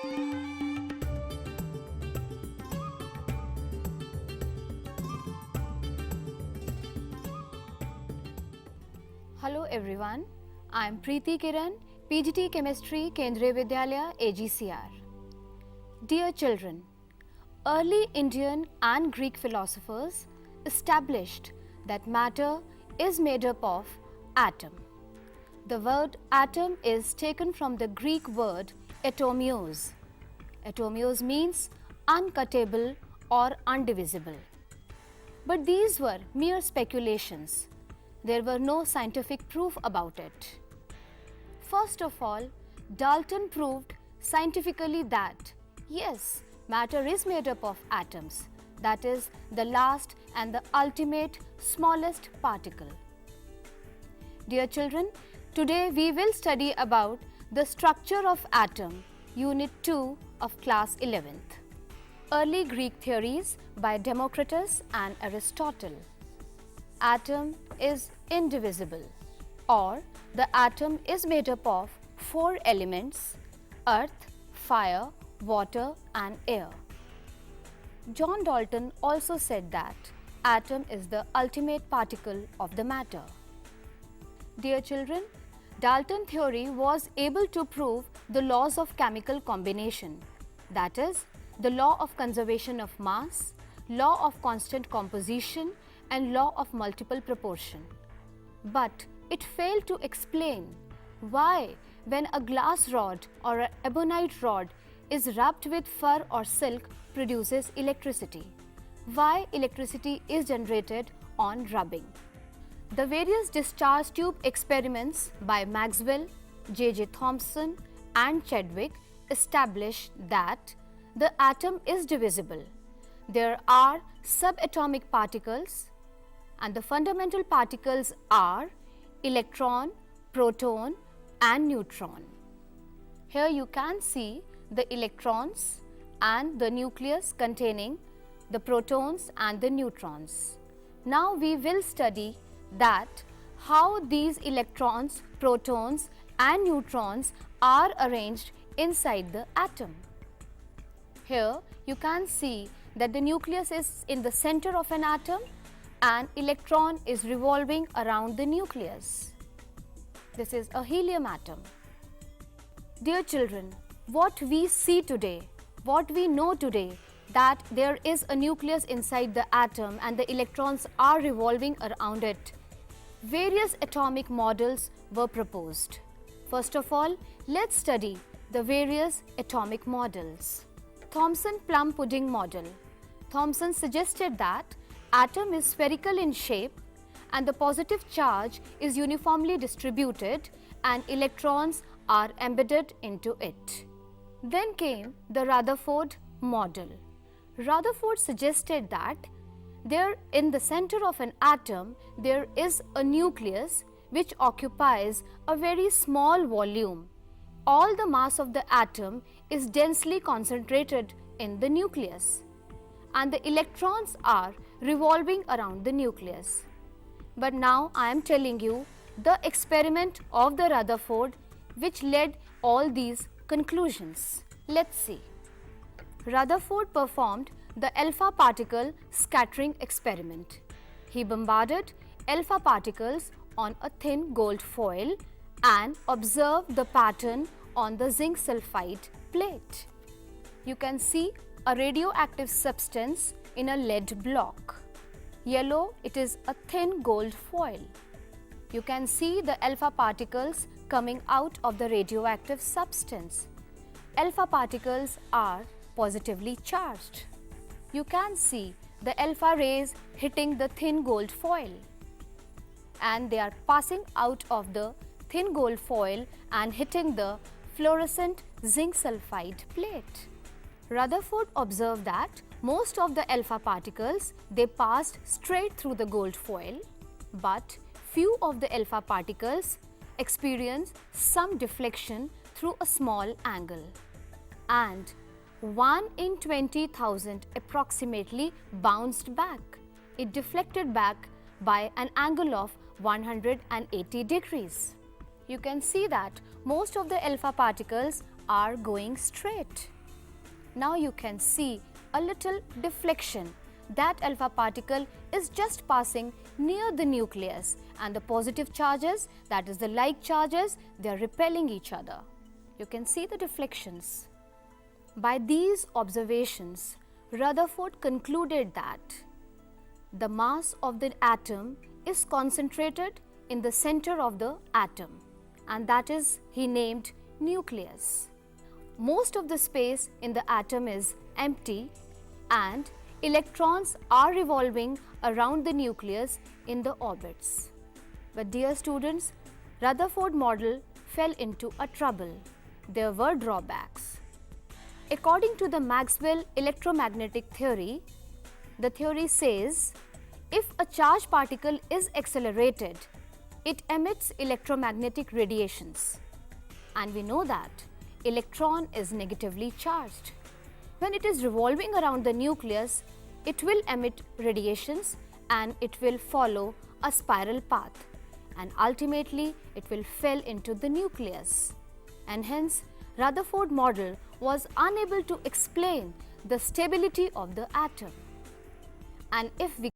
Hello everyone, I am Preeti Kiran, PGT Chemistry, Kendriya Vidyalaya, AGCR. Dear children, early Indian and Greek philosophers established that matter is made up of atom. The word atom is taken from the Greek word atomios. Atomios means uncuttable or undivisible. But these were mere speculations. There were no scientific proof about it. First of all, Dalton proved scientifically that yes, matter is made up of atoms, that is the last and the ultimate smallest particle. Dear children, today we will study about the structure of atom, Unit 2 of class 11th. Early Greek theories by Democritus and Aristotle. Atom is indivisible, or the atom is made up of 4 elements: earth, fire, water and air. John Dalton also said that atom is the ultimate particle of the matter. Dear children, Dalton theory was able to prove the laws of chemical combination, that is, the law of conservation of mass, law of constant composition and law of multiple proportion. But it failed to explain why when a glass rod or an ebonite rod is rubbed with fur or silk produces electricity. Why electricity is generated on rubbing. The various discharge tube experiments by Maxwell, J.J. Thomson and Chadwick established that the atom is divisible. There are subatomic particles, and the fundamental particles are electron, proton and neutron. Here you can see the electrons and the nucleus containing the protons and the neutrons. Now we will study that how these electrons, protons and neutrons are arranged inside the atom. Here you can see that the nucleus is in the center of an atom and electron is revolving around the nucleus. This is a helium atom. Dear children, what we see today, what we know today, that there is a nucleus inside the atom and the electrons are revolving around it. Various atomic models were proposed. First of all, let's study the various atomic models. Thomson plum pudding model. Thomson suggested that atom is spherical in shape and the positive charge is uniformly distributed and electrons are embedded into it. Then came the Rutherford model. Rutherford suggested that there in the center of an atom there is a nucleus which occupies a very small volume. All the mass of the atom is densely concentrated in the nucleus and the electrons are revolving around the nucleus. But now I am telling you the experiment of the Rutherford which led all these conclusions. Let's see. Rutherford performed the alpha particle scattering experiment. He bombarded alpha particles on a thin gold foil and observed the pattern on the zinc sulfide plate. You can see a radioactive substance in a lead block. Yellow, it is a thin gold foil. You can see the alpha particles coming out of the radioactive substance. Alpha particles are positively charged. You can see the alpha rays hitting the thin gold foil and they are passing out of the thin gold foil and hitting the fluorescent zinc sulfide plate. Rutherford observed that most of the alpha particles, they passed straight through the gold foil, but few of the alpha particles experienced some deflection through a small angle, and 1 in 20,000 approximately bounced back. It deflected back by an angle of 180 degrees. You can see that most of the alpha particles are going straight. Now you can see a little deflection. That alpha particle is just passing near the nucleus, and the positive charges, that is the like charges, they are repelling each other. You can see the deflections. By these observations, Rutherford concluded that the mass of the atom is concentrated in the center of the atom, and that is he named nucleus. Most of the space in the atom is empty and electrons are revolving around the nucleus in the orbits. But dear students, Rutherford model fell into a trouble. There were drawbacks. According to the Maxwell electromagnetic theory, the theory says if a charged particle is accelerated, it emits electromagnetic radiations. And we know that electron is negatively charged. When it is revolving around the nucleus, it will emit radiations and it will follow a spiral path, and ultimately it will fall into the nucleus. And hence, Rutherford model was unable to explain the stability of the atom. And if we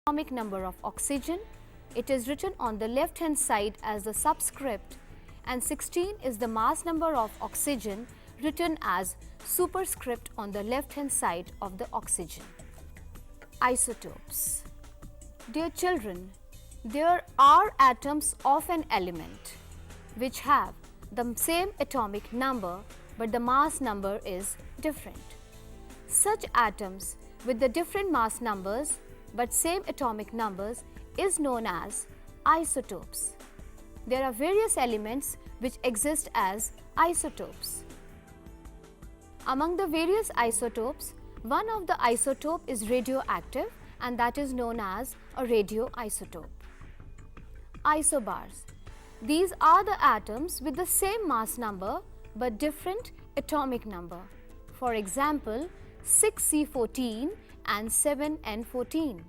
atomic number of oxygen, it is written on the left hand side as the subscript, and 16 is the mass number of oxygen written as superscript on the left hand side of the oxygen. Isotopes. Dear children, there are atoms of an element which have the same atomic number but the mass number is different. Such atoms with the different mass numbers but same atomic numbers is known as isotopes. There are various elements which exist as isotopes. Among the various isotopes, one of the isotope is radioactive, and that is known as a radioisotope. Isobars. These are the atoms with the same mass number but different atomic number. For example, 6C14 and 7N14.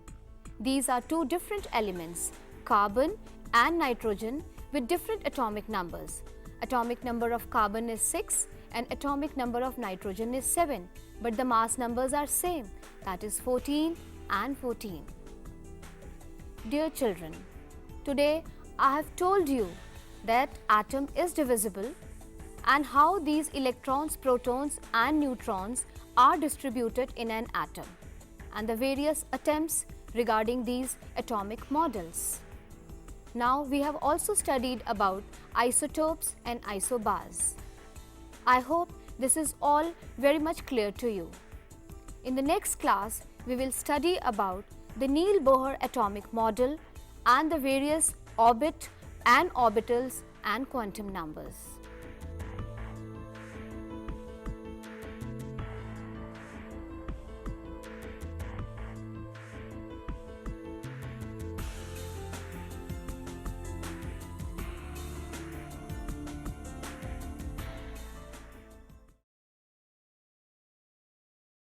These are two different elements, carbon and nitrogen, with different atomic numbers. Atomic number of carbon is 6 and atomic number of nitrogen is 7, but the mass numbers are same, that is 14 and 14. Dear children, today I have told you that atom is divisible and how these electrons, protons and neutrons are distributed in an atom, and the various attempts regarding these atomic models. Now we have also studied about isotopes and isobars. I hope this is all very much clear to you. In the next class, we will study about the Neal-Bohr atomic model and the various orbit and orbitals and quantum numbers.